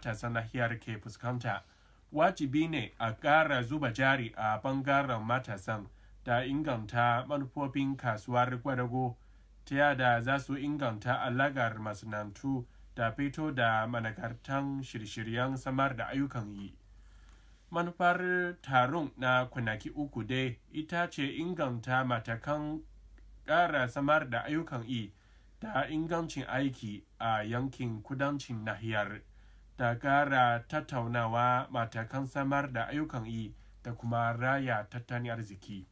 matasan nahiyar ke fuskanta. Wajibi ne a ƙara zuba jari a ɓangaren matasan da inganta manufofin kasuwar kwadago ta yada za su inganta alaƙar masana'antu da fito da managartan shirye-shiryen samar da ayyukan yi. Manufar taron na kwanaki uku dai ita ce inganta matakan ƙara samar da ayyukan yi da ingancin aiki a yankin kudancin nahiyar da ƙara tattaunawa matakan samar da ayyukan yi da kuma raya tattalin arziki.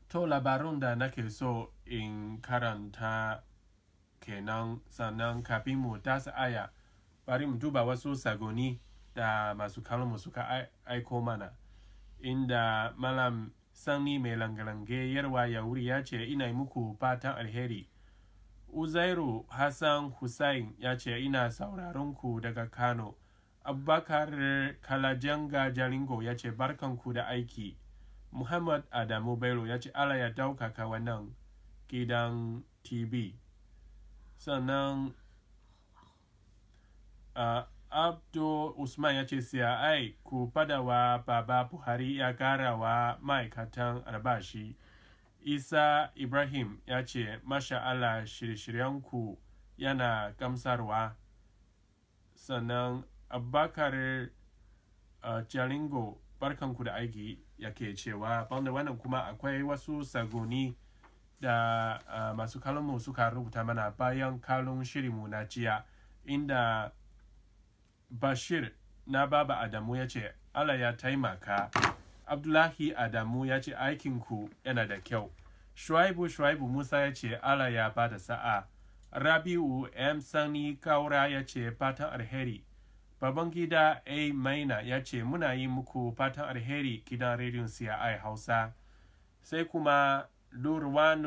To labarun da nake so in karanta kenan sannan kafin mu tasa aya bari mu duba wasu sagoni da masu kallonmu suka aiko mana inda malam sani mai langalange yarwa ya wuri ya ce ina muku fatan alheri. Uzairu Hassan Hussain ya ce ina sauraron ku daga Kano. Abubakar Kalajanga Jalingo ya ce barkanku da aiki. Muhammad Adamu Bello ya ce Allah ya daukaka wannan gidan TV. Sannan Abdo Usman ya ce CI ku fadawa Baba Buhari ya gara wa ma'aikatan albashi. Isa Ibrahim ya ce masha Allah shirye-shiryenku yana gamsarwa. Sannan Abubakar Jalingo barkanku da aiki yake cewa banda wannan kuma akwai wasu sagoni da masu kallonmu suka rubuta mana bayan kallon shirinmu na jiya inda Bashir na Baba Adamu ya ce Allah ya taimaka. Abdullahi Adamu ya ce aikinku yana da kyau. Shuaibu Musa ya ce Allah ya bada sa'a. Rabi'u M Sani Kaura ya ce fatan alheri. Babangida A Maina ya ce muna yi muku fatan alheri gidan rediyon CI Hausa. Sai kuma Lurwano